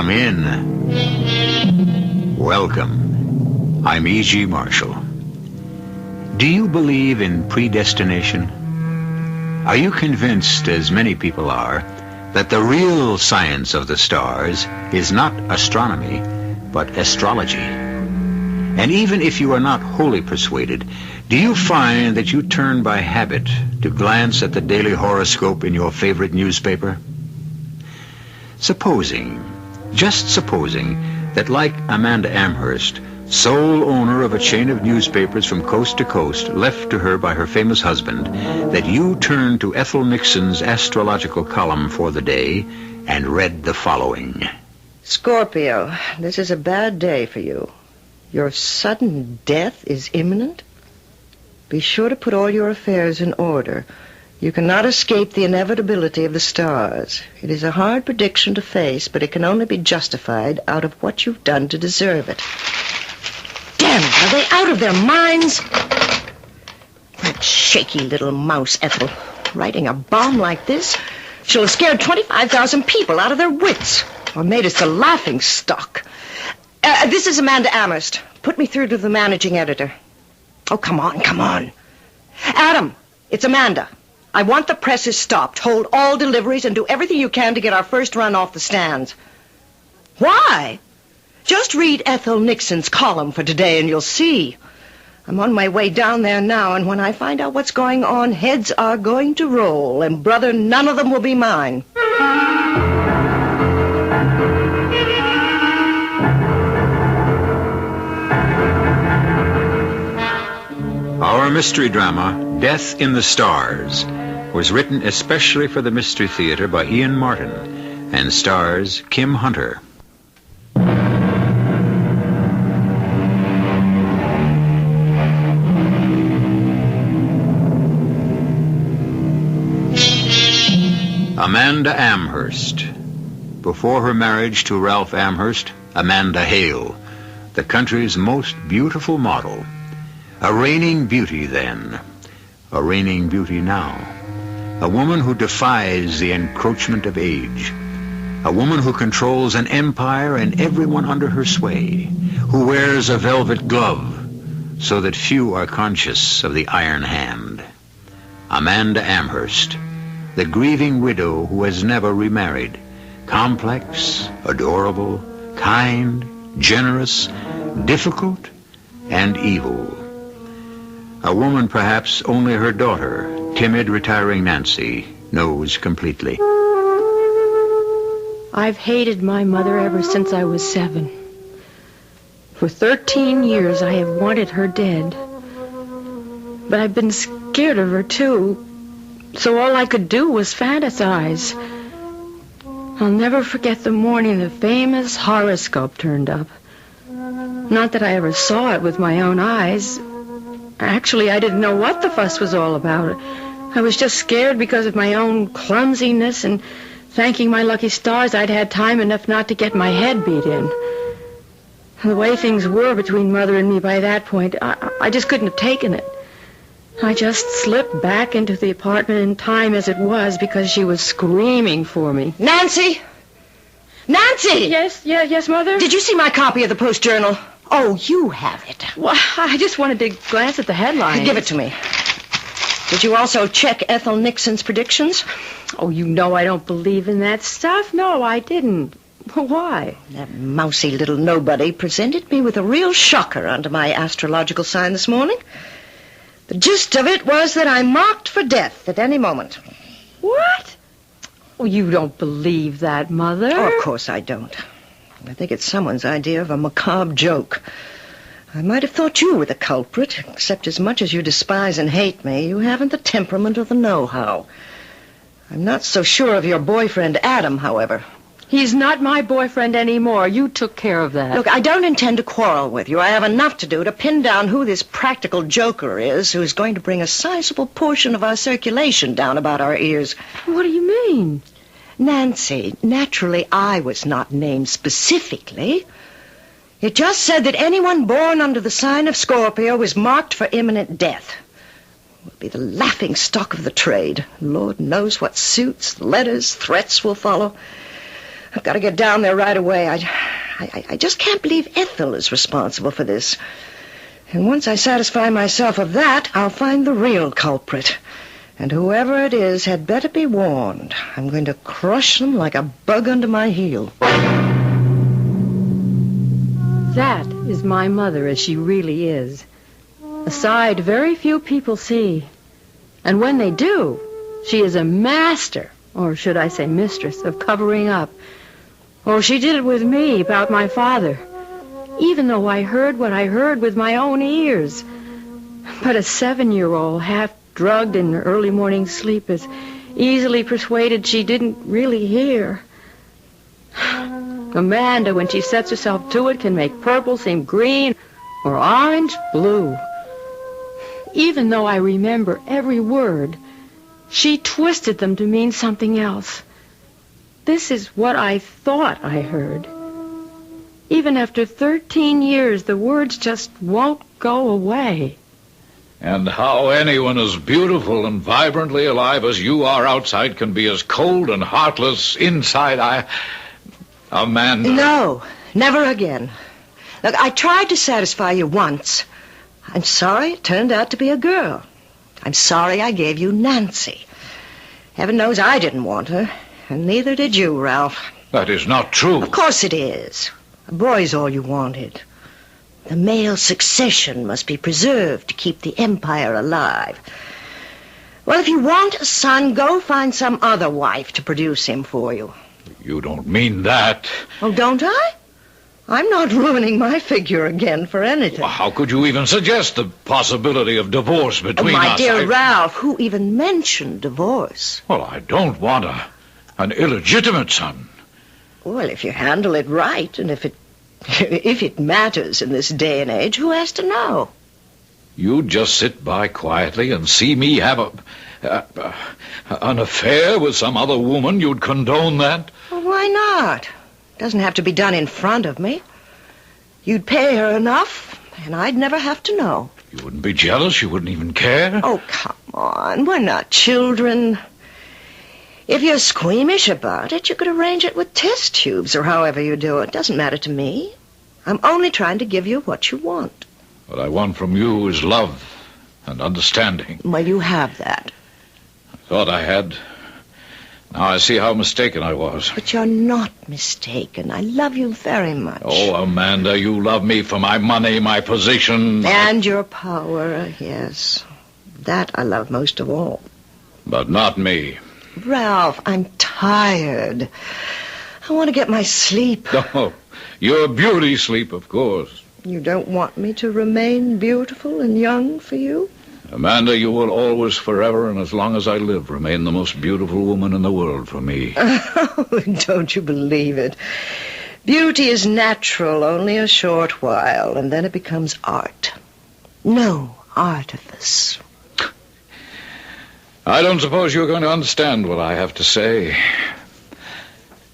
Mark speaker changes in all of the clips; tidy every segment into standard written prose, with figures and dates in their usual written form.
Speaker 1: Come in. Welcome. I'm E.G. Marshall. Do you believe in predestination? Are you convinced, as many people are, that the real science of the stars is not astronomy, but astrology? And even if you are not wholly persuaded, do you find that you turn by habit to glance at the daily horoscope in your favorite newspaper? Just supposing, that like Amanda Amherst, sole owner of a chain of newspapers from coast to coast, left to her by her famous husband, that you turned to Ethel Nixon's astrological column for the day and read the following.
Speaker 2: Scorpio, this is a bad day for you. Your sudden death is imminent. Be sure to put all your affairs in order. You cannot escape the inevitability of the stars. It is a hard prediction to face, but it can only be justified out of what you've done to deserve it. Damn it, are they out of their minds? That shaky little mouse, Ethel. Writing a bomb like this, she'll have scared 25,000 people out of their wits, or made us the laughing stock. This is Amanda Amherst. Put me through to the managing editor. Oh, come on. Adam, it's Amanda. I want the presses stopped. Hold all deliveries and do everything you can to get our first run off the stands. Why? Just read Ethel Nixon's column for today and you'll see. I'm on my way down there now, and when I find out what's going on, heads are going to roll, and brother, none of them will be mine.
Speaker 1: Our mystery drama, Death in the Stars, was written especially for the Mystery Theater by Ian Martin and stars Kim Hunter. Amanda Amherst. Before her marriage to Ralph Amherst, Amanda Hale, the country's most beautiful model. A reigning beauty then, a reigning beauty now. A woman who defies the encroachment of age. A woman who controls an empire and everyone under her sway. Who wears a velvet glove so that few are conscious of the iron hand. Amanda Amherst, the grieving widow who has never remarried. Complex, adorable, kind, generous, difficult, and evil. A woman perhaps only her daughter, timid, retiring Nancy, knows completely.
Speaker 3: I've hated my mother ever since I was 7. For 13 years I have wanted her dead. But I've been scared of her, too. So all I could do was fantasize. I'll never forget the morning the famous horoscope turned up. Not that I ever saw it with my own eyes. Actually, I didn't know what the fuss was all about. I was just scared because of my own clumsiness and thanking my lucky stars I'd had time enough not to get my head beat in. The way things were between Mother and me by that point, I just couldn't have taken it. I just slipped back into the apartment in time as it was because she was screaming for me.
Speaker 2: Nancy! Nancy!
Speaker 3: Yes, Mother?
Speaker 2: Did you see my copy of the Post-Journal? Oh, you have it.
Speaker 3: Well, I just wanted to glance at the headlines.
Speaker 2: Give it to me. Did you also check Ethel Nixon's predictions?
Speaker 3: Oh, you know I don't believe in that stuff. No, I didn't. Why?
Speaker 2: That mousy little nobody presented me with a real shocker under my astrological sign this morning. The gist of it was that I'm marked for death at any moment.
Speaker 3: What? Oh, you don't believe that, Mother?
Speaker 2: Oh, of course I don't. I think it's someone's idea of a macabre joke. I might have thought you were the culprit, except as much as you despise and hate me, you haven't the temperament or the know-how. I'm not so sure of your boyfriend, Adam, however.
Speaker 3: He's not my boyfriend anymore. You took care of that.
Speaker 2: Look, I don't intend to quarrel with you. I have enough to do to pin down who this practical joker is who's going to bring a sizable portion of our circulation down about our ears.
Speaker 3: What do you mean?
Speaker 2: Nancy, naturally I was not named specifically. It just said that anyone born under the sign of Scorpio was marked for imminent death. It will be the laughing stock of the trade. Lord knows what suits, letters, threats will follow. I've got to get down there right away. I just can't believe Ethel is responsible for this. And once I satisfy myself of that, I'll find the real culprit. And whoever it is had better be warned. I'm going to crush them like a bug under my heel.
Speaker 3: That is my mother as she really is. A side very few people see. And when they do, she is a master, or should I say mistress, of covering up. Oh, she did it with me about my father, even though I heard what I heard with my own ears. But a 7-year-old, half drugged in early morning sleep, is easily persuaded she didn't really hear. Amanda, when she sets herself to it, can make purple seem green or orange blue. Even though I remember every word, she twisted them to mean something else. This is what I thought I heard. Even after 13 years, the words just won't go away.
Speaker 4: And how anyone as beautiful and vibrantly alive as you are outside can be as cold and heartless inside, Amanda.
Speaker 2: No, never again. Look, I tried to satisfy you once. I'm sorry it turned out to be a girl. I'm sorry I gave you Nancy. Heaven knows I didn't want her, and neither did you, Ralph.
Speaker 4: That is not true.
Speaker 2: Of course it is. A boy's all you wanted. The male succession must be preserved to keep the empire alive. Well, if you want a son, go find some other wife to produce him for you.
Speaker 4: You don't mean that.
Speaker 2: Oh, don't I? I'm not ruining my figure again for anything.
Speaker 4: Well, how could you even suggest the possibility of divorce between us?
Speaker 2: My dear Ralph, who even mentioned divorce?
Speaker 4: Well, I don't want an illegitimate son.
Speaker 2: Well, if you handle it right, and if it matters in this day and age, who has to know?
Speaker 4: You'd just sit by quietly and see me have an affair with some other woman. You'd condone that?
Speaker 2: Well, why not? Doesn't have to be done in front of me. You'd pay her enough, and I'd never have to know.
Speaker 4: You wouldn't be jealous? You wouldn't even care?
Speaker 2: Oh, come on. We're not children. If you're squeamish about it, you could arrange it with test tubes or however you do it. Doesn't matter to me. I'm only trying to give you what you want.
Speaker 4: What I want from you is love and understanding.
Speaker 2: Well, you have that.
Speaker 4: I thought I had. Now I see how mistaken I was.
Speaker 2: But you're not mistaken. I love you very much.
Speaker 4: Oh, Amanda, you love me for my money, my position.
Speaker 2: And your power, yes. That I love most of all.
Speaker 4: But not me.
Speaker 2: Ralph, I'm tired. I want to get my sleep.
Speaker 4: Oh, your beauty sleep, of course.
Speaker 2: You don't want me to remain beautiful and young for you?
Speaker 4: Amanda, you will always, forever, and as long as I live, remain the most beautiful woman in the world for me.
Speaker 2: Oh, don't you believe it? Beauty is natural only a short while, and then it becomes art. No artifice.
Speaker 4: I don't suppose you're going to understand what I have to say.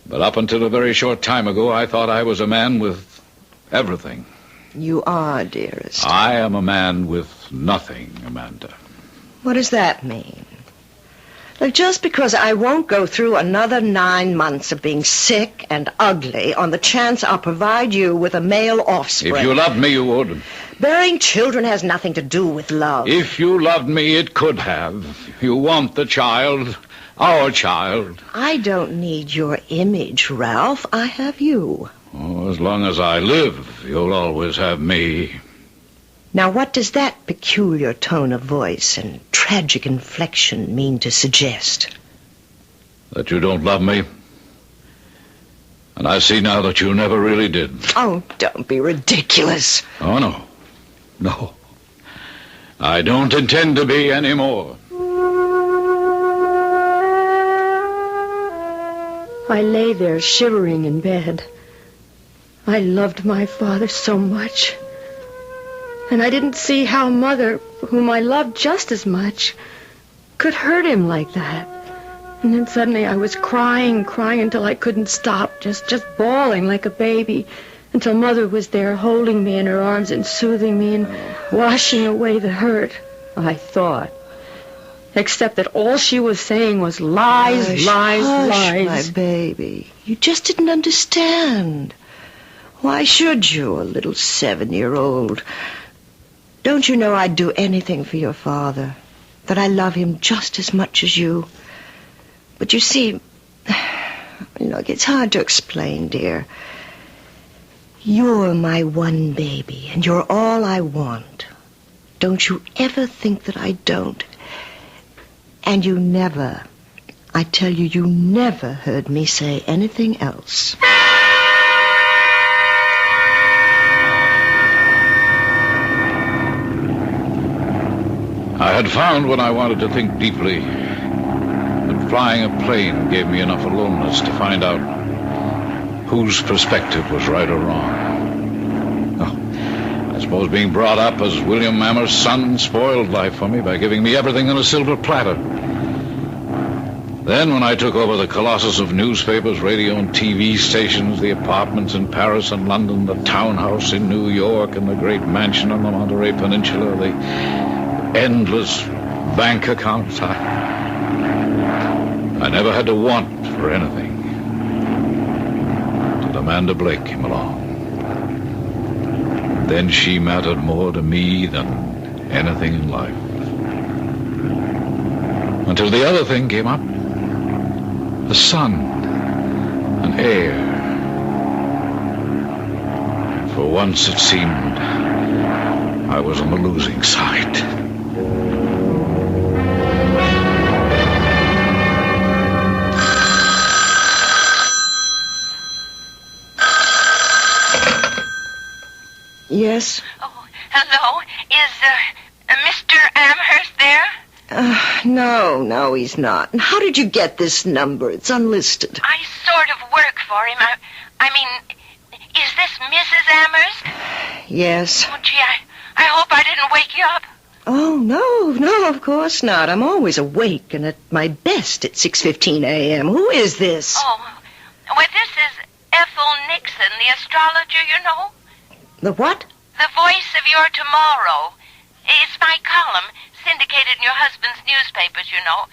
Speaker 4: But up until a very short time ago, I thought I was a man with everything.
Speaker 2: You are, dearest.
Speaker 4: I am a man with nothing, Amanda.
Speaker 2: What does that mean? Look, just because I won't go through another 9 months of being sick and ugly on the chance I'll provide you with a male offspring.
Speaker 4: If you loved me, you would.
Speaker 2: Bearing children has nothing to do with love.
Speaker 4: If you loved me, it could have. You want the child, our child.
Speaker 2: I don't need your image, Ralph. I have you.
Speaker 4: Oh, as long as I live, you'll always have me.
Speaker 2: Now, what does that peculiar tone of voice and tragic inflection mean to suggest?
Speaker 4: That you don't love me. And I see now that you never really did.
Speaker 2: Oh, don't be ridiculous.
Speaker 4: Oh, no. No. I don't intend to be anymore.
Speaker 3: I lay there shivering in bed. I loved my father so much. And I didn't see how Mother, whom I loved just as much, could hurt him like that. And then suddenly I was crying until I couldn't stop, just bawling like a baby, until Mother was there holding me in her arms and soothing me and washing away the hurt, I thought. except that all she was saying was lies, lies,
Speaker 2: Hush,
Speaker 3: lies.
Speaker 2: my baby. You just didn't understand. Why should you, a little 7-year-old? Don't you know I'd do anything for your father? That I love him just as much as you? But you see, look, it's hard to explain, dear. You're my one baby, and you're all I want. Don't you ever think that I don't. And you never, I tell you, you never heard me say anything else.
Speaker 4: I had found when I wanted to think deeply that flying a plane gave me enough aloneness to find out whose perspective was right or wrong. Oh, I suppose being brought up as William Amherst's son spoiled life for me by giving me everything on a silver platter. Then when I took over the colossus of newspapers, radio and TV stations, the apartments in Paris and London, the townhouse in New York, and the great mansion on the Monterey Peninsula, the endless bank accounts, I never had to want for anything till Amanda Blake came along. Then she mattered more to me than anything in life. Until the other thing came up. A son, an heir. For once it seemed I was on the losing side.
Speaker 2: Yes?
Speaker 5: Oh, hello. Is Mr. Amherst there?
Speaker 2: No, he's not. And how did you get this number? It's unlisted.
Speaker 5: I sort of work for him. I mean, is this Mrs. Amherst?
Speaker 2: Yes.
Speaker 5: Oh, gee, I hope I didn't wake you up.
Speaker 2: Oh, no, of course not. I'm always awake and at my best at 6:15 a.m. Who is this?
Speaker 5: Oh, well, this is Ethel Nixon, the astrologer, you know.
Speaker 2: The what?
Speaker 5: The voice of your tomorrow. It's my column, syndicated in your husband's newspapers, you know.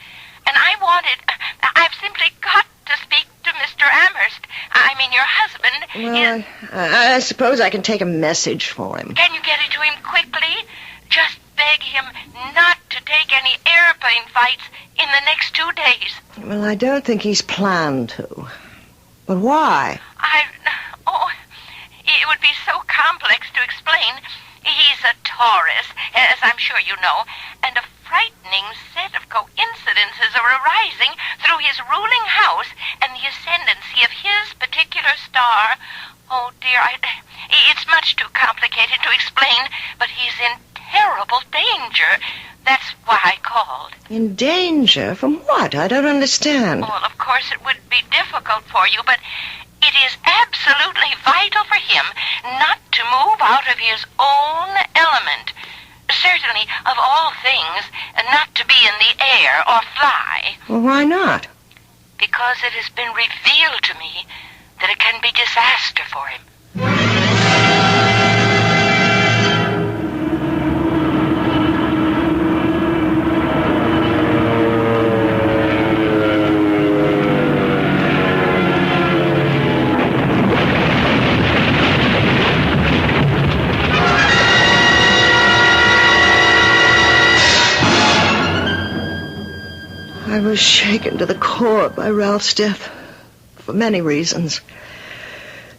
Speaker 5: And I've simply got to speak to Mr. Amherst. I mean, your husband
Speaker 2: Well, I suppose I can take a message for him.
Speaker 5: Can you get it to him quickly? Just beg him not to take any airplane fights in the next 2 days.
Speaker 2: Well, I don't think he's planned to. But why?
Speaker 5: It would be so complex to explain. He's a Taurus, as I'm sure you know, and a frightening set of coincidences are arising through his ruling house and the ascendancy of his particular star. Oh, dear, it's much too complicated to explain, but he's in terrible danger. That's why I called.
Speaker 2: In danger? From what? I don't understand.
Speaker 5: Well, of course it would be difficult for you, but it is absolutely vital for him not to move out of his own element. Certainly, of all things, not to be in the air or fly.
Speaker 2: Well, why not?
Speaker 5: Because it has been revealed to me that it can be disaster for him.
Speaker 2: I was shaken to the core by Ralph's death, for many reasons.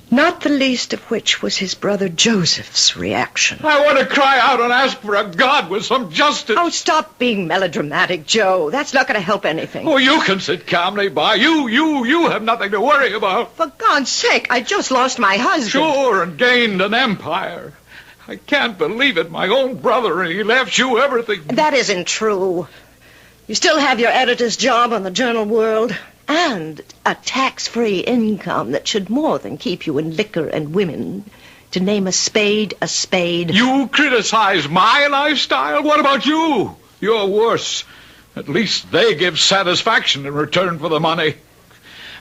Speaker 2: Not the least of which was his brother Joseph's reaction.
Speaker 4: I want to cry out and ask for a God with some justice.
Speaker 2: Oh, stop being melodramatic, Joe. That's not going to help anything.
Speaker 4: Oh, you can sit calmly by. You have nothing to worry about.
Speaker 2: For God's sake, I just lost my husband.
Speaker 4: Sure, and gained an empire. I can't believe it. My own brother, and he left you everything.
Speaker 2: That isn't true. You still have your editor's job on the Journal World and a tax-free income that should more than keep you in liquor and women. To name a spade a spade.
Speaker 4: You criticize my lifestyle? What about you? You're worse. At least they give satisfaction in return for the money.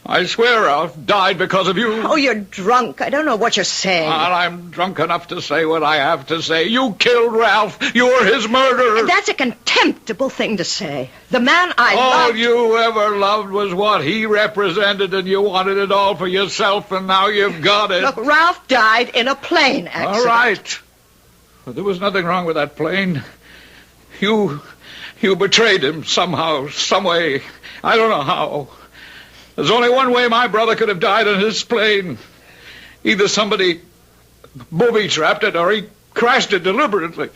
Speaker 4: I swear Ralph died because of you.
Speaker 2: Oh, you're drunk. I don't know what you're saying.
Speaker 4: And I'm drunk enough to say what I have to say. You killed Ralph. You're his murderer.
Speaker 2: That's a contemptible thing to say. The man I loved...
Speaker 4: All you ever loved was what he represented, and you wanted it all for yourself, and now you've got it.
Speaker 2: Look, Ralph died in a plane accident.
Speaker 4: All right. But there was nothing wrong with that plane. You betrayed him somehow, some way. I don't know how. There's only one way my brother could have died on his plane. Either somebody booby-trapped it or he crashed it deliberately.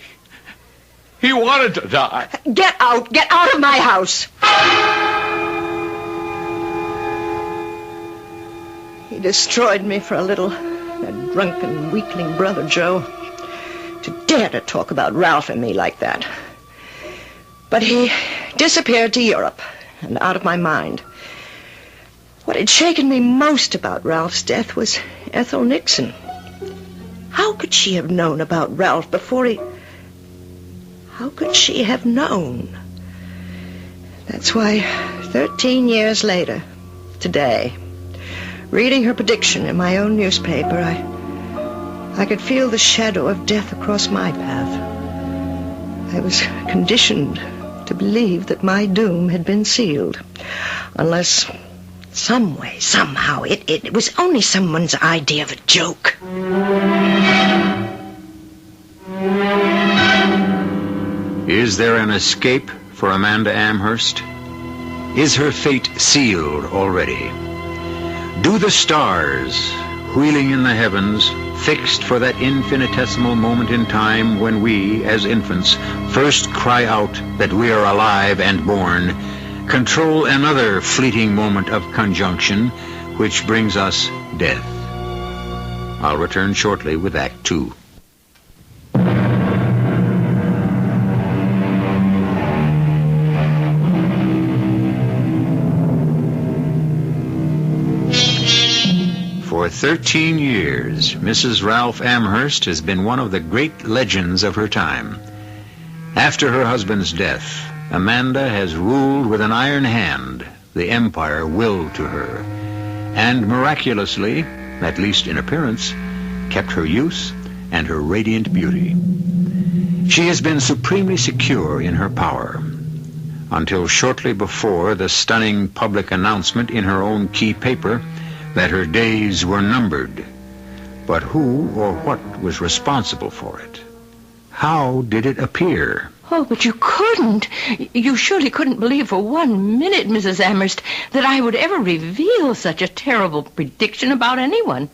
Speaker 4: He wanted to die.
Speaker 2: Get out of my house. He destroyed me for a little. That drunken weakling brother, Joe. To dare to talk about Ralph and me like that. But he disappeared to Europe and out of my mind. What had shaken me most about Ralph's death was Ethel Nixon. How could she have known about Ralph before he... How could she have known? That's why 13 years later, today, reading her prediction in my own newspaper, I could feel the shadow of death across my path. I was conditioned to believe that my doom had been sealed, unless... some way, somehow, it was only someone's idea of a joke.
Speaker 1: Is there an escape for Amanda Amherst? Is her fate sealed already? Do the stars, wheeling in the heavens, fixed for that infinitesimal moment in time when we, as infants, first cry out that we are alive and born, control another fleeting moment of conjunction which brings us death? I'll return shortly with Act Two. For 13 years, Mrs. Ralph Amherst has been one of the great legends of her time. After her husband's death, Amanda has ruled with an iron hand the empire willed to her, and miraculously, at least in appearance, kept her youth and her radiant beauty. She has been supremely secure in her power, until shortly before the stunning public announcement in her own key paper that her days were numbered. But who or what was responsible for it? How did it appear?
Speaker 3: Oh, but you couldn't. You surely couldn't believe for 1 minute, Mrs. Amherst, that I would ever reveal such a terrible prediction about anyone,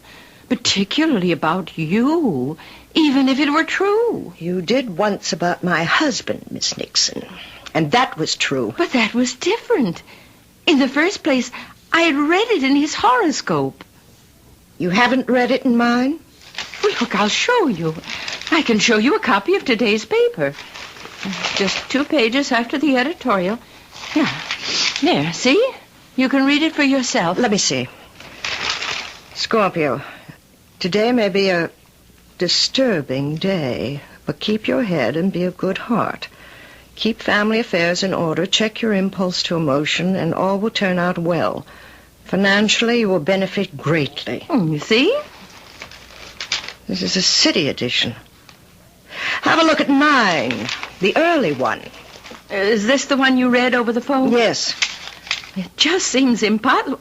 Speaker 3: particularly about you, even if it were true.
Speaker 2: You did once about my husband, Miss Nixon, and that was true.
Speaker 3: But that was different. In the first place, I had read it in his horoscope.
Speaker 2: You haven't read it in mine?
Speaker 3: Well, look, I'll show you. I can show you a copy of today's paper. Just 2 pages after the editorial. Yeah. There, see? You can read it for yourself.
Speaker 2: Let me see. Scorpio, today may be a disturbing day, but keep your head and be of good heart. Keep family affairs in order, check your impulse to emotion, and all will turn out well. Financially, you will benefit greatly.
Speaker 3: You see?
Speaker 2: This is a city edition. Have a look at mine, the early one.
Speaker 3: Is this the one you read over the phone?
Speaker 2: Yes.
Speaker 3: It just seems impossible.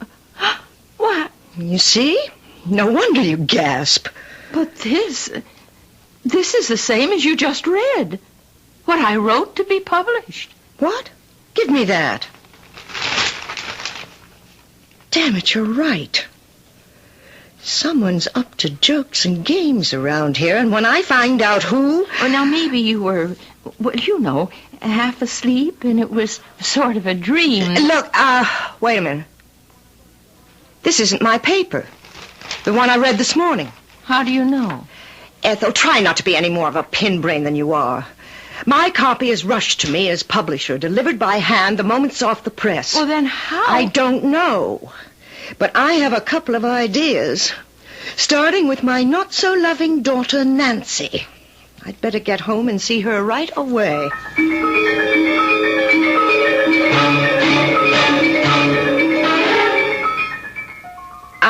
Speaker 3: What?
Speaker 2: You see? No wonder you gasp.
Speaker 3: But this is the same as you just read. What I wrote to be published.
Speaker 2: What? Give me that. Damn it, you're right. Someone's up to jokes and games around here, and when I find out who...
Speaker 3: Oh, now, maybe you were, well, you know, half asleep, and it was sort of a dream.
Speaker 2: Look, wait a minute. This isn't my paper. The one I read this morning.
Speaker 3: How do you know?
Speaker 2: Ethel, try not to be any more of a pinbrain than you are. My copy is rushed to me as publisher, delivered by hand the moment it's off the press.
Speaker 3: Well, then how?
Speaker 2: I don't know. But I have a couple of ideas, starting with my not-so-loving daughter, Nancy. I'd better get home and see her right away.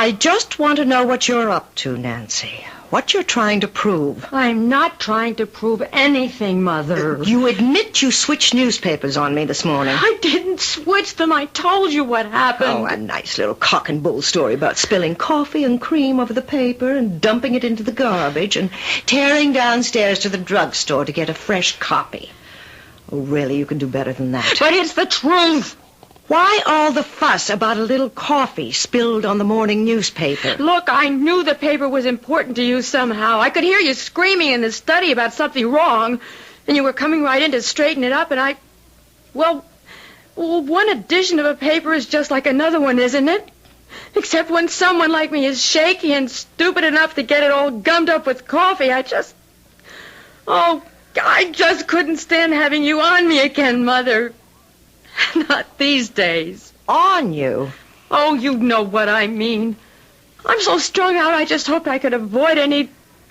Speaker 2: I just want to know what you're up to, Nancy. What you're trying to prove.
Speaker 3: I'm not trying to prove anything, Mother.
Speaker 2: You admit you switched newspapers on me this morning.
Speaker 3: I didn't switch them. I told you what happened.
Speaker 2: Oh, a nice little cock and bull story about spilling coffee and cream over the paper and dumping it into the garbage and tearing downstairs to the drugstore to get a fresh copy. Oh, really, you can do better than that.
Speaker 3: But it's the truth.
Speaker 2: Why all the fuss about a little coffee spilled on the morning newspaper?
Speaker 3: Look, I knew the paper was important to you somehow. I could hear you screaming in the study about something wrong, and you were coming right in to straighten it up, and I... Well, one edition of a paper is just like another one, isn't it? Except when someone like me is shaky and stupid enough to get it all gummed up with coffee, I just couldn't stand having you on me again, Mother. Not these days.
Speaker 2: On you?
Speaker 3: Oh, you know what I mean. I'm so strung out, I just hoped I could avoid any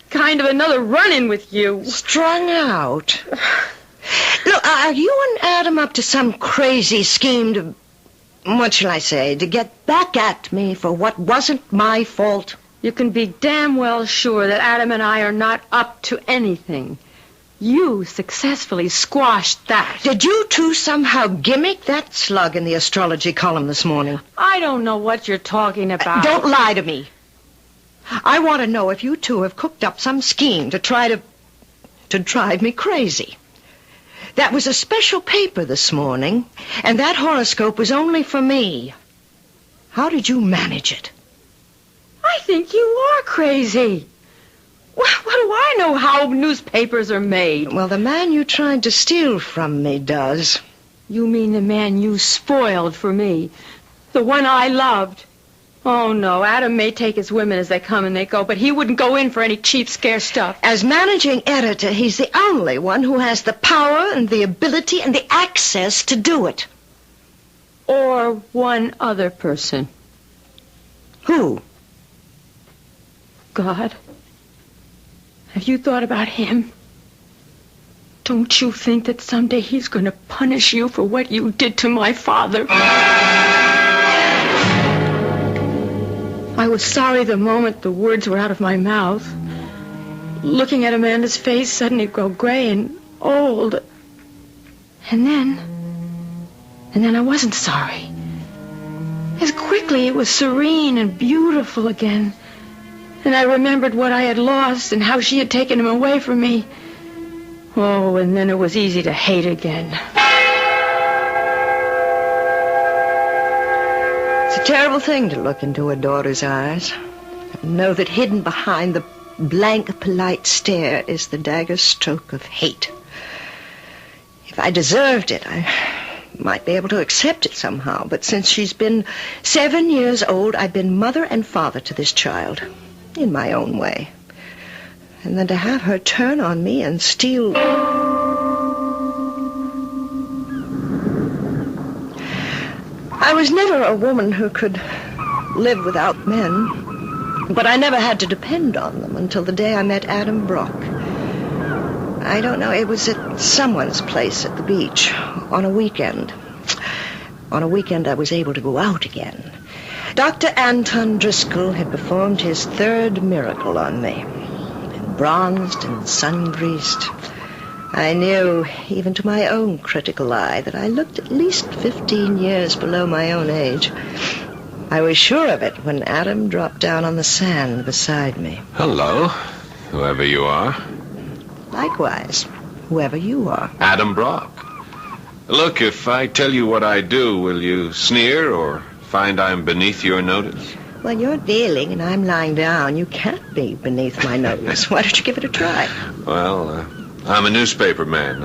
Speaker 3: kind of another run-in with you.
Speaker 2: Strung out? Look, are you and Adam up to some crazy scheme to, what shall I say, to get back at me for what wasn't my fault?
Speaker 3: You can be damn well sure that Adam and I are not up to anything. You successfully squashed that.
Speaker 2: Did you two somehow gimmick that slug in the astrology column this morning?
Speaker 3: I don't know what you're talking about.
Speaker 2: Don't lie to me. I want to know if you two have cooked up some scheme to try to drive me crazy. That was a special paper this morning, and that horoscope was only for me. How did you manage it?
Speaker 3: I think you are crazy. What do I know how newspapers are made?
Speaker 2: Well, the man you tried to steal from me does.
Speaker 3: You mean the man you spoiled for me? The one I loved? Oh, no, Adam may take his women as they come and they go, but he wouldn't go in for any cheap, scare stuff.
Speaker 2: As managing editor, he's the only one who has the power and the ability and the access to do it.
Speaker 3: Or one other person.
Speaker 2: Who?
Speaker 3: God. Have you thought about him? Don't you think that someday he's going to punish you for what you did to my father? I was sorry the moment the words were out of my mouth. Looking at Amanda's face suddenly grow gray and old. And then I wasn't sorry. As quickly it was serene and beautiful again. And I remembered what I had lost and how she had taken him away from me. Oh, and then it was easy to hate again.
Speaker 2: It's a terrible thing to look into a daughter's eyes and know that hidden behind the blank, polite stare is the dagger stroke of hate. If I deserved it, I might be able to accept it somehow. But since she's been 7 years old, I've been mother and father to this child. In my own way. And then to have her turn on me and steal... I was never a woman who could live without men, but I never had to depend on them until the day I met Adam Brock. I don't know, it was at someone's place at the beach on a weekend. On a weekend I was able to go out again. Dr. Anton Driscoll had performed his third miracle on me. Bronzed and sun-greased. I knew, even to my own critical eye, that I looked at least 15 years below my own age. I was sure of it when Adam dropped down on the sand beside me.
Speaker 6: Hello, whoever you are.
Speaker 2: Likewise, whoever you are.
Speaker 6: Adam Brock. Look, if I tell you what I do, will you sneer or find I'm beneath your notice?
Speaker 2: Well, you're kneeling and I'm lying down. You can't be beneath my notice. Why don't you give it a try?
Speaker 6: Well, I'm a newspaper man.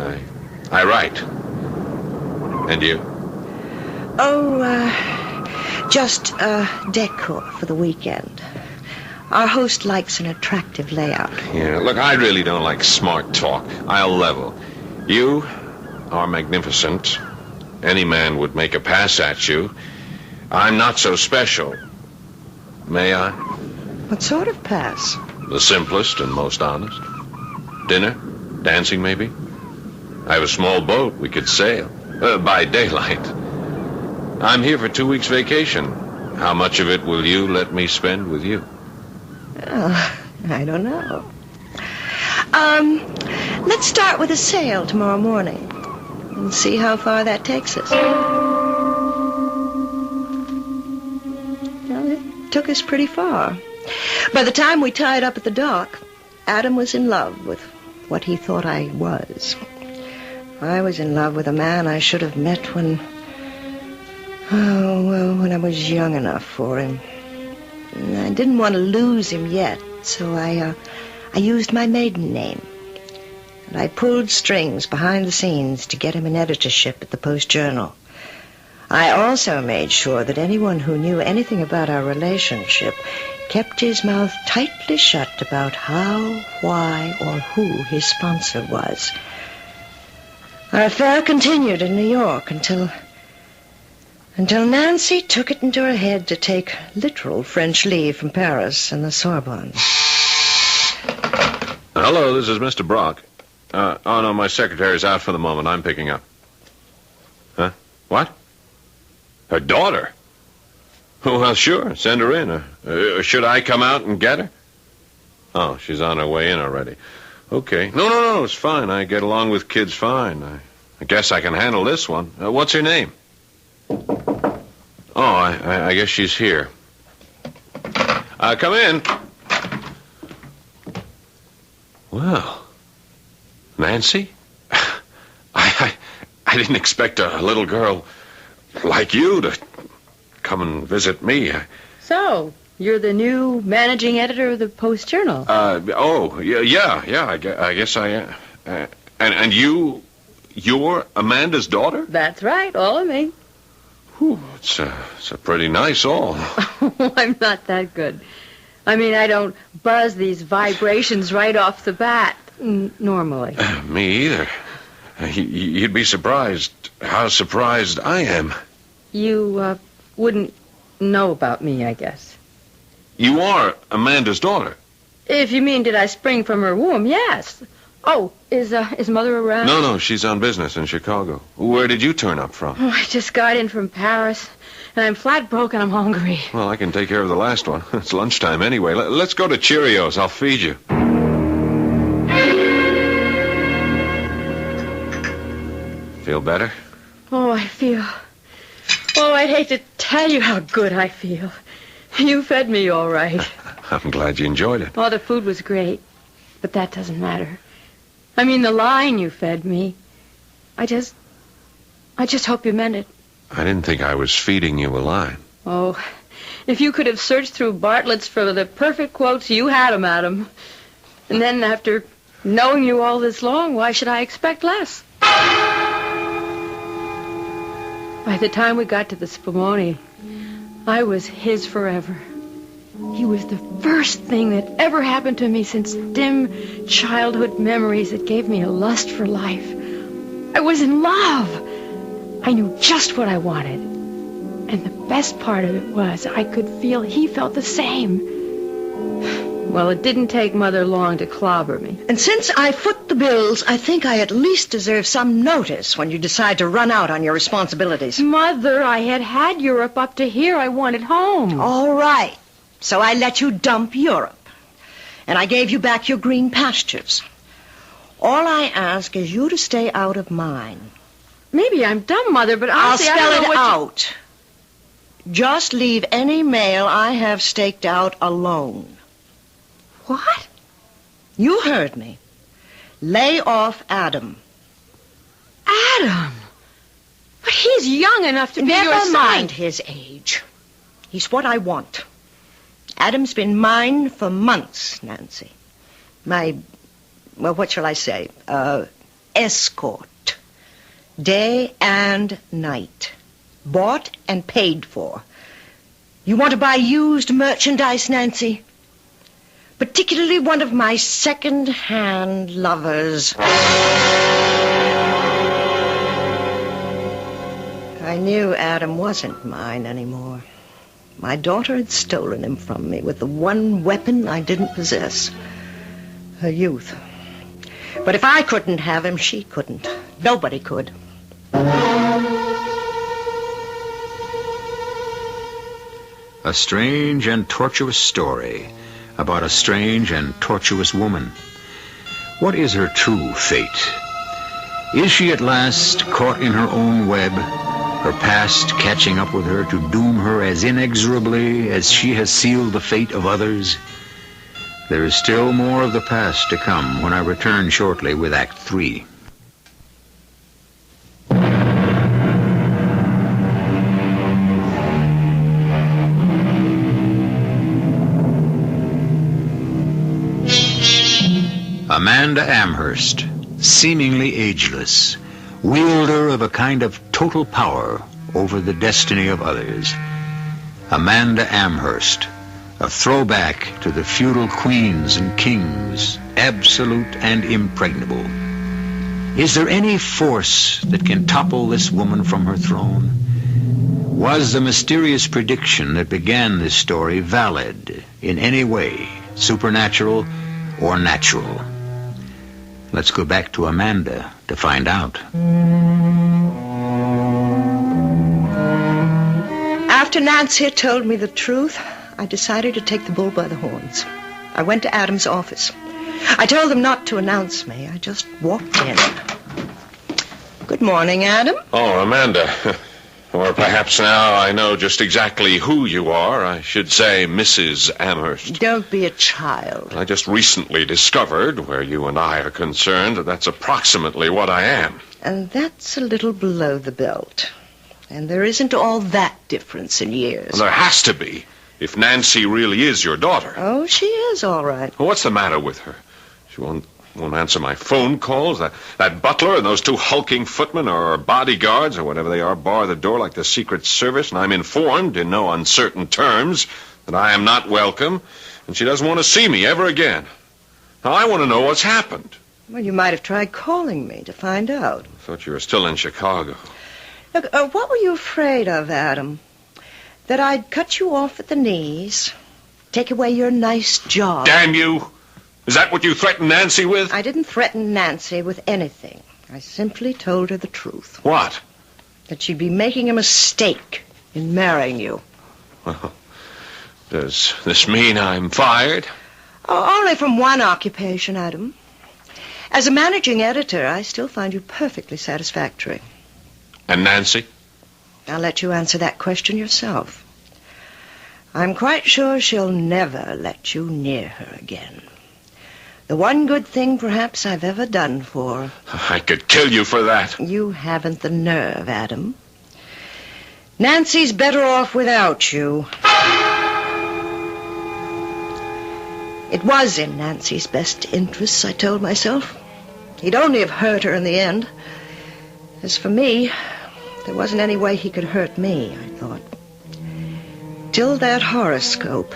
Speaker 6: I write. And you?
Speaker 2: Oh, just decor for the weekend. Our host likes an attractive layout.
Speaker 6: Yeah, look, I really don't like smart talk. I'll level. You are magnificent. Any man would make a pass at you. I'm not so special. May I?
Speaker 2: What sort of pass?
Speaker 6: The simplest and most honest. Dinner? Dancing, maybe? I have a small boat. We could sail. By daylight. I'm here for 2 weeks vacation. How much of it will you let me spend with you?
Speaker 2: Oh, I don't know. Let's start with a sail tomorrow morning and see how far that takes us. Well, it took us pretty far. By the time we tied up at the dock, Adam was in love with what he thought I was. I was in love with a man I should have met when I was young enough for him. And I didn't want to lose him yet, so I used my maiden name. And I pulled strings behind the scenes to get him an editorship at the Post-Journal. I also made sure that anyone who knew anything about our relationship kept his mouth tightly shut about how, why, or who his sponsor was. Our affair continued in New York until Nancy took it into her head to take literal French leave from Paris and the Sorbonne.
Speaker 6: Hello, this is Mr. Brock. No, my secretary's out for the moment. I'm picking up. Huh? What? Her daughter? Oh, well, sure. Send her in. Should I come out and get her? Oh, she's on her way in already. Okay. No, it's fine. I get along with kids fine. I guess I can handle this one. What's her name? Oh, I guess she's here. Come in. Well, Nancy? I didn't expect a little girl like you to come and visit me.
Speaker 3: So, you're the new managing editor of the Post-Journal.
Speaker 6: Yeah, I guess I am. And you're Amanda's daughter?
Speaker 3: That's right, all of me.
Speaker 6: Whew, it's a pretty nice all.
Speaker 3: I'm not that good. I mean, I don't buzz these vibrations right off the bat, normally.
Speaker 6: Me either. You'd be surprised how surprised I am.
Speaker 3: You wouldn't know about me, I guess.
Speaker 6: You are Amanda's daughter?
Speaker 3: If you mean, did I spring from her womb, yes. Oh, is Mother around?
Speaker 6: No, she's on business in Chicago. Where did you turn up from?
Speaker 3: Oh, I just got in from Paris, and I'm flat broke and I'm hungry.
Speaker 6: Well, I can take care of the last one. It's lunchtime anyway. Let's go to Cheerios. I'll feed you. Feel better?
Speaker 3: Oh, I'd hate to tell you how good I feel. You fed me all right.
Speaker 6: I'm glad you enjoyed it.
Speaker 3: Oh, the food was great, but that doesn't matter. I mean, the line you fed me. I just hope you meant it.
Speaker 6: I didn't think I was feeding you a line.
Speaker 3: Oh, if you could have searched through Bartlett's for the perfect quotes, you had them, Adam. And then after knowing you all this long, why should I expect less? By the time we got to the Spumoni, I was his forever. He was the first thing that ever happened to me since dim childhood memories that gave me a lust for life. I was in love. I knew just what I wanted. And the best part of it was I could feel he felt the same. Well, it didn't take Mother long to clobber me.
Speaker 2: And since I foot the bills, I think I at least deserve some notice when you decide to run out on your responsibilities.
Speaker 3: Mother, I had Europe up to here. I wanted home.
Speaker 2: All right. So I let you dump Europe. And I gave you back your green pastures. All I ask is you to stay out of mine.
Speaker 3: Maybe I'm dumb, Mother, but
Speaker 2: I'll
Speaker 3: honestly,
Speaker 2: spell
Speaker 3: I don't know
Speaker 2: it
Speaker 3: what
Speaker 2: out. Just leave any mail I have staked out alone.
Speaker 3: What?
Speaker 2: You heard me. Lay off Adam.
Speaker 3: Adam? But he's young enough to be your
Speaker 2: Never
Speaker 3: son.
Speaker 2: mind his age. He's what I want. Adam's been mine for months, Nancy. What shall I say? Escort. Day and night. Bought and paid for. You want to buy used merchandise, Nancy? Particularly one of my second-hand lovers. I knew Adam wasn't mine anymore. My daughter had stolen him from me with the one weapon I didn't possess. Her youth. But if I couldn't have him, she couldn't. Nobody could.
Speaker 1: A strange and tortuous story about a strange and tortuous woman. What is her true fate? Is she at last caught in her own web, her past catching up with her to doom her as inexorably as she has sealed the fate of others? There is still more of the past to come when I return shortly with Act 3. Amanda Amherst, seemingly ageless, wielder of a kind of total power over the destiny of others. Amanda Amherst, a throwback to the feudal queens and kings, absolute and impregnable. Is there any force that can topple this woman from her throne? Was the mysterious prediction that began this story valid in any way, supernatural or natural? Let's go back to Amanda to find out.
Speaker 2: After Nancy had told me the truth, I decided to take the bull by the horns. I went to Adam's office. I told him not to announce me. I just walked in. Good morning, Adam.
Speaker 6: Oh, Amanda. Or perhaps now I know just exactly who you are. I should say Mrs. Amherst.
Speaker 2: Don't be a child.
Speaker 6: I just recently discovered, where you and I are concerned, that that's approximately what I am.
Speaker 2: And that's a little below the belt. And there isn't all that difference in years.
Speaker 6: Well, there has to be, if Nancy really is your daughter.
Speaker 2: Oh, she is, all right.
Speaker 6: Well, what's the matter with her? She won't answer my phone calls. That butler and those two hulking footmen or bodyguards or whatever they are bar the door like the Secret Service, and I'm informed in no uncertain terms that I am not welcome, and she doesn't want to see me ever again. Now, I want to know what's happened.
Speaker 2: Well, you might have tried calling me to find out.
Speaker 6: I thought you were still in Chicago.
Speaker 2: Look, what were you afraid of, Adam? That I'd cut you off at the knees, take away your nice job.
Speaker 6: Damn you! Is that what you threatened Nancy with?
Speaker 2: I didn't threaten Nancy with anything. I simply told her the truth.
Speaker 6: What?
Speaker 2: That she'd be making a mistake in marrying you.
Speaker 6: Well, does this mean I'm fired?
Speaker 2: Oh, only from one occupation, Adam. As a managing editor, I still find you perfectly satisfactory.
Speaker 6: And Nancy?
Speaker 2: I'll let you answer that question yourself. I'm quite sure she'll never let you near her again. The one good thing, perhaps, I've ever done for her.
Speaker 6: I could kill you for that.
Speaker 2: You haven't the nerve, Adam. Nancy's better off without you. It was in Nancy's best interests, I told myself. He'd only have hurt her in the end. As for me, there wasn't any way he could hurt me, I thought. Till that horoscope.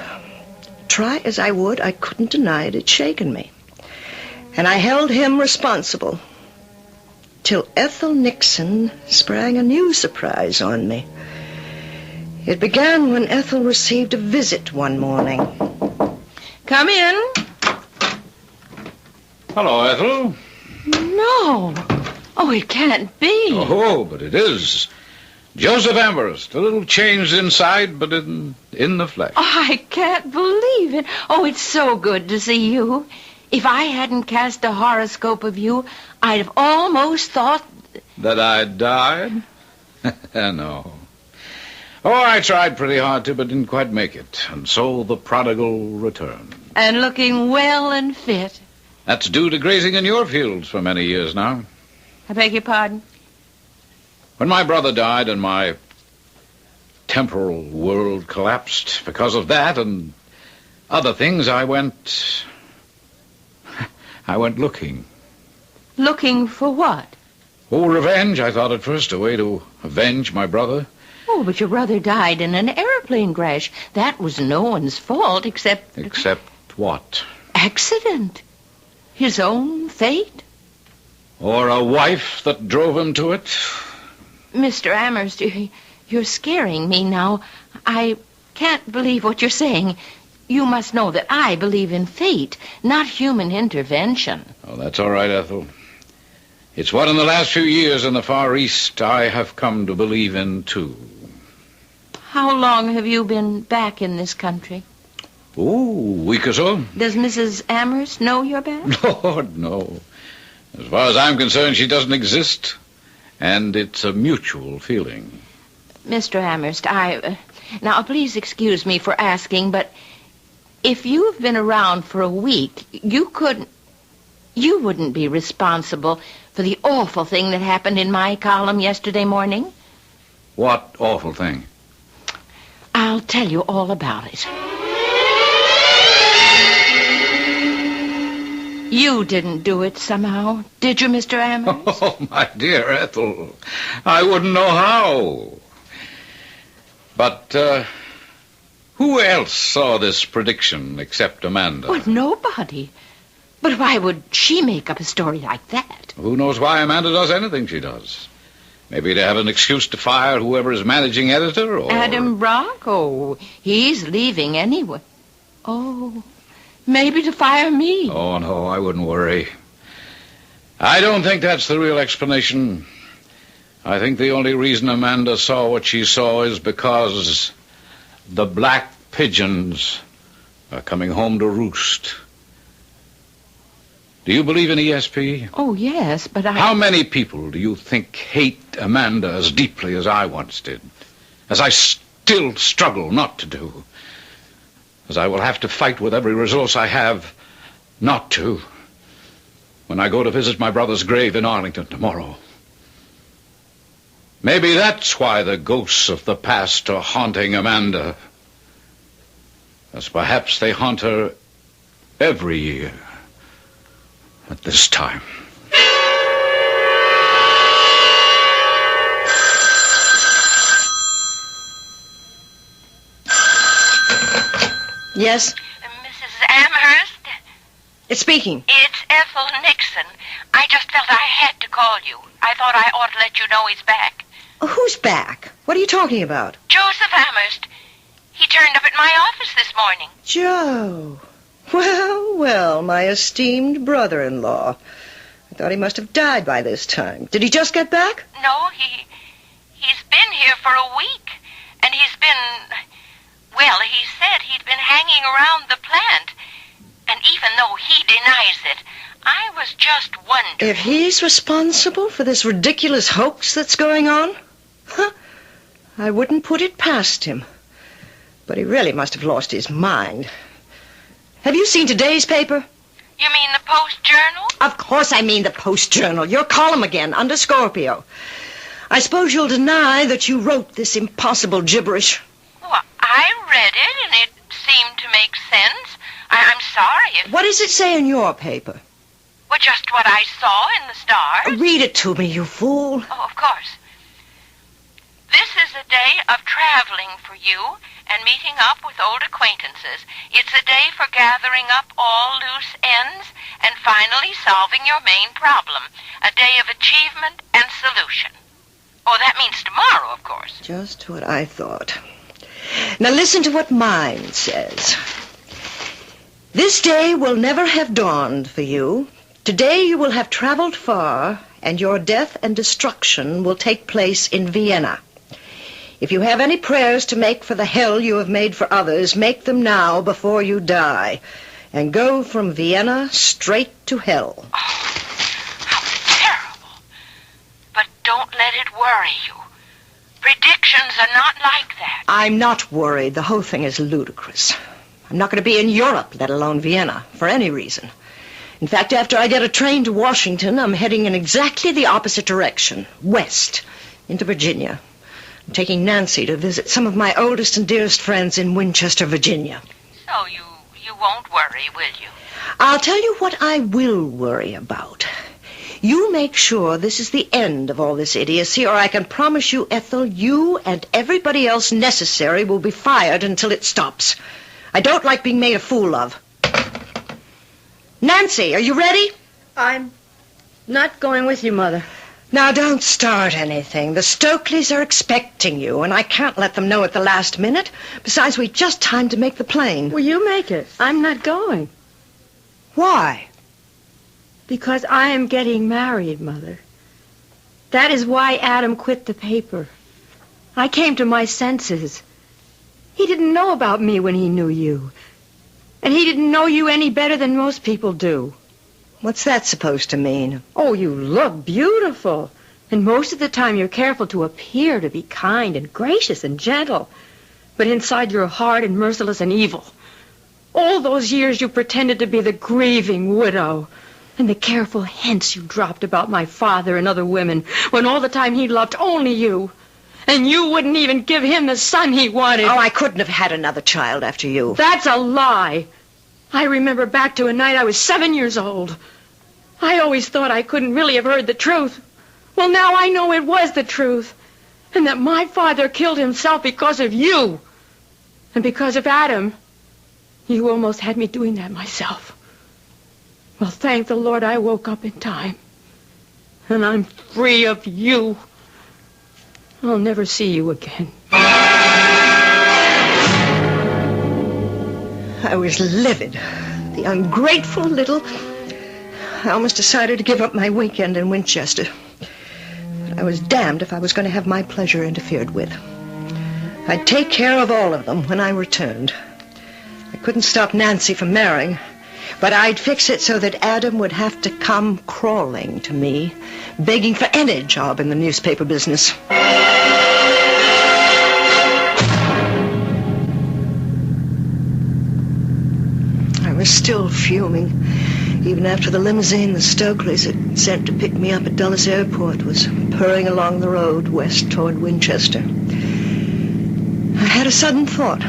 Speaker 2: Try as I would, I couldn't deny it. It'd shaken me. And I held him responsible. Till Ethel Nixon sprang a new surprise on me. It began when Ethel received a visit one morning. Come in.
Speaker 4: Hello, Ethel.
Speaker 3: No. Oh, it can't be.
Speaker 4: Oh, but it is. Joseph Amherst, a little changed inside, but in the flesh.
Speaker 3: Oh, I can't believe it. Oh, it's so good to see you. If I hadn't cast a horoscope of you, I'd have almost thought...
Speaker 4: That I died? No. Oh, I tried pretty hard to, but didn't quite make it. And so the prodigal returned.
Speaker 3: And looking well and fit.
Speaker 4: That's due to grazing in your fields for many years now.
Speaker 3: I beg your pardon?
Speaker 4: When my brother died and my temporal world collapsed because of that and other things, I went looking.
Speaker 3: Looking for what?
Speaker 4: Oh, revenge, I thought at first, a way to avenge my brother.
Speaker 3: Oh, but your brother died in an airplane crash. That was no one's fault except...
Speaker 4: Except what?
Speaker 3: Accident. His own fate.
Speaker 4: Or a wife that drove him to it.
Speaker 3: Mr. Amherst, you're scaring me now. I can't believe what you're saying. You must know that I believe in fate, not human intervention.
Speaker 4: Oh, that's all right, Ethel. It's what in the last few years in the Far East I have come to believe in, too.
Speaker 5: How long have you been back in this country?
Speaker 4: Oh, a week or so.
Speaker 5: Does Mrs. Amherst know you're back?
Speaker 4: Lord, no. As far as I'm concerned, she doesn't exist. And it's a mutual feeling.
Speaker 5: Mr. Amherst, now, please excuse me for asking, but if you've been around for a week, you wouldn't be responsible for the awful thing that happened in my column yesterday morning?
Speaker 4: What awful thing?
Speaker 5: I'll tell you all about it. You didn't do it somehow, did you, Mr. Amherst?
Speaker 4: Oh, my dear Ethel, I wouldn't know how. But, who else saw this prediction except Amanda?
Speaker 5: Well, nobody. But why would she make up a story like that?
Speaker 4: Who knows why Amanda does anything she does? Maybe to have an excuse to fire whoever is managing editor, or...
Speaker 5: Adam Brock? Oh, he's leaving anyway. Oh, maybe to fire me.
Speaker 4: Oh, no, I wouldn't worry. I don't think that's the real explanation. I think the only reason Amanda saw what she saw is because the black pigeons are coming home to roost. Do you believe in ESP?
Speaker 5: Oh, yes, but
Speaker 4: How many people do you think hate Amanda as deeply as I once did? As I still struggle not to do? As I will have to fight with every resource I have not to when I go to visit my brother's grave in Arlington tomorrow. Maybe that's why the ghosts of the past are haunting Amanda. As perhaps they haunt her every year at this time.
Speaker 2: Yes?
Speaker 5: Mrs. Amherst?
Speaker 2: It's speaking.
Speaker 5: It's Ethel Nixon. I just felt I had to call you. I thought I ought to let you know he's back.
Speaker 2: Who's back? What are you talking about?
Speaker 5: Joseph Amherst. He turned up at my office this morning.
Speaker 2: Joe. Well, well, my esteemed brother-in-law. I thought he must have died by this time. Did he just get back?
Speaker 5: No, he's been here for a week. And he's been... Well, he said he'd been hanging around the plant. And even though he denies it, I was just wondering...
Speaker 2: If he's responsible for this ridiculous hoax that's going on? Huh. I wouldn't put it past him. But he really must have lost his mind. Have you seen today's paper?
Speaker 5: You mean the Post-Journal?
Speaker 2: Of course I mean the Post-Journal. Your column again, under Scorpio. I suppose you'll deny that you wrote this impossible gibberish.
Speaker 5: Well, I read it, and it seemed to make sense. I'm sorry if...
Speaker 2: What does it say in your paper?
Speaker 5: Well, just what I saw in the stars.
Speaker 2: Read it to me, you fool.
Speaker 5: Oh, of course. This is a day of traveling for you and meeting up with old acquaintances. It's a day for gathering up all loose ends and finally solving your main problem. A day of achievement and solution. Oh, that means tomorrow, of course.
Speaker 2: Just what I thought. Now listen to what mine says. This day will never have dawned for you. Today you will have traveled far, and your death and destruction will take place in Vienna. If you have any prayers to make for the hell you have made for others, make them now before you die, and go from Vienna straight to hell.
Speaker 5: Oh, how terrible. But don't let it worry you. Predictions are not like that.
Speaker 2: I'm not worried. The whole thing is ludicrous. I'm not going to be in Europe, let alone Vienna, for any reason. In fact, after I get a train to Washington, I'm heading in exactly the opposite direction, west, into Virginia. I'm taking Nancy to visit some of my oldest and dearest friends in Winchester, Virginia.
Speaker 5: So you won't worry, will you?
Speaker 2: I'll tell you what I will worry about. You make sure this is the end of all this idiocy, or I can promise you, Ethel, you and everybody else necessary will be fired until it stops. I don't like being made a fool of. Nancy, are you ready?
Speaker 3: I'm not going with you, Mother.
Speaker 2: Now, don't start anything. The Stokeleys are expecting you, and I can't let them know at the last minute. Besides, we just timed to make the plane.
Speaker 3: Well, you make it. I'm not going.
Speaker 2: Why?
Speaker 3: Because I am getting married, Mother. That is why Adam quit the paper. I came to my senses. He didn't know about me when he knew you. And he didn't know you any better than most people do.
Speaker 2: What's that supposed to mean?
Speaker 3: Oh, you look beautiful. And most of the time you're careful to appear to be kind and gracious and gentle. But inside you're hard and merciless and evil. All those years you pretended to be the grieving widow. And the careful hints you dropped about my father and other women, when all the time he loved only you. And you wouldn't even give him the son he wanted.
Speaker 2: Oh, I couldn't have had another child after you.
Speaker 3: That's a lie. I remember back to a night I was 7 years old. I always thought I couldn't really have heard the truth. Well, now I know it was the truth. And that my father killed himself because of you. And because of Adam. You almost had me doing that myself. Well, thank the Lord I woke up in time. And I'm free of you. I'll never see you again.
Speaker 2: I was livid. The ungrateful little... I almost decided to give up my weekend in Winchester. But I was damned if I was going to have my pleasure interfered with. I'd take care of all of them when I returned. I couldn't stop Nancy from marrying, but I'd fix it so that Adam would have to come crawling to me, begging for any job in the newspaper business. I was still fuming, even after the limousine the Stokeleys had sent to pick me up at Dulles Airport was purring along the road west toward Winchester. I had a sudden thought,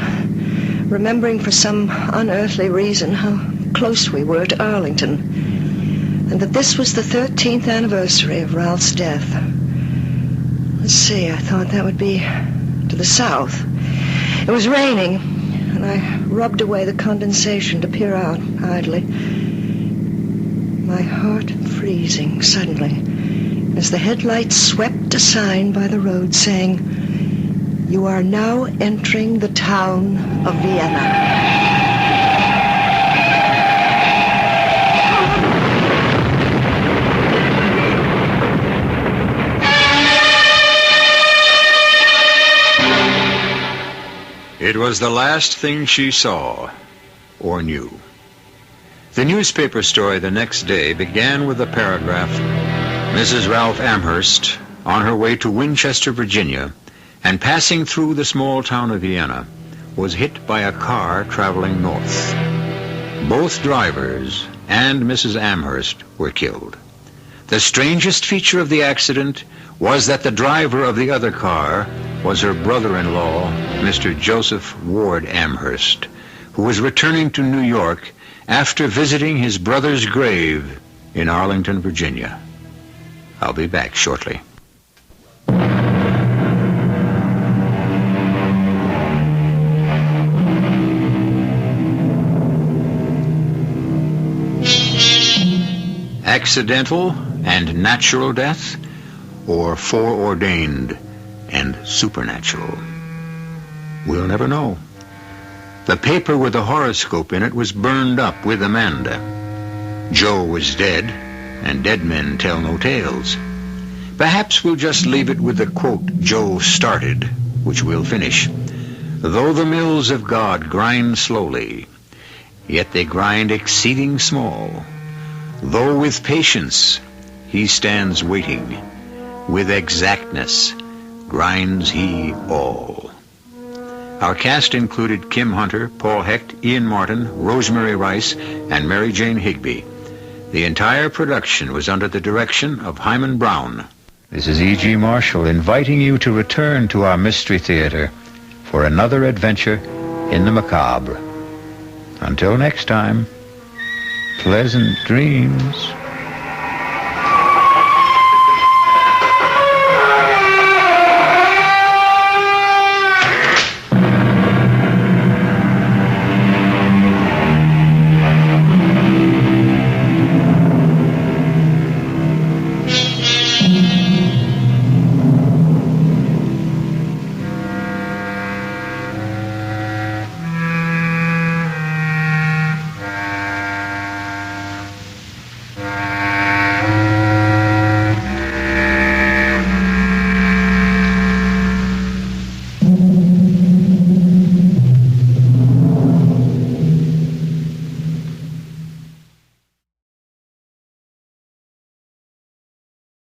Speaker 2: remembering for some unearthly reason how close we were to Arlington, and that this was the 13th anniversary of Ralph's death. Let's see, I thought that would be to the south. It was raining, and I rubbed away the condensation to peer out idly. My heart freezing suddenly as the headlights swept a sign by the road saying, "You are now entering the town of Vienna."
Speaker 1: It was the last thing she saw or knew. The newspaper story the next day began with the paragraph, "Mrs. Ralph Amherst, on her way to Winchester, Virginia, and passing through the small town of Vienna, was hit by a car traveling north. Both drivers and Mrs. Amherst were killed. The strangest feature of the accident was that the driver of the other car was her brother-in-law, Mr. Joseph Ward Amherst, who was returning to New York after visiting his brother's grave in Arlington, Virginia. I'll be back shortly. Accidental and natural death, or foreordained and supernatural? We'll never know. The paper with the horoscope in it was burned up with Amanda. Joe was dead, and dead men tell no tales. Perhaps we'll just leave it with the quote Joe started, which we'll finish. "Though the mills of God grind slowly, yet they grind exceeding small. Though with patience he stands waiting, with exactness grinds he all." Our cast included Kim Hunter, Paul Hecht, Ian Martin, Rosemary Rice, and Mary Jane Higby. The entire production was under the direction of Hyman Brown. This is E.G. Marshall inviting you to return to our Mystery Theater for another adventure in the macabre. Until next time, pleasant dreams.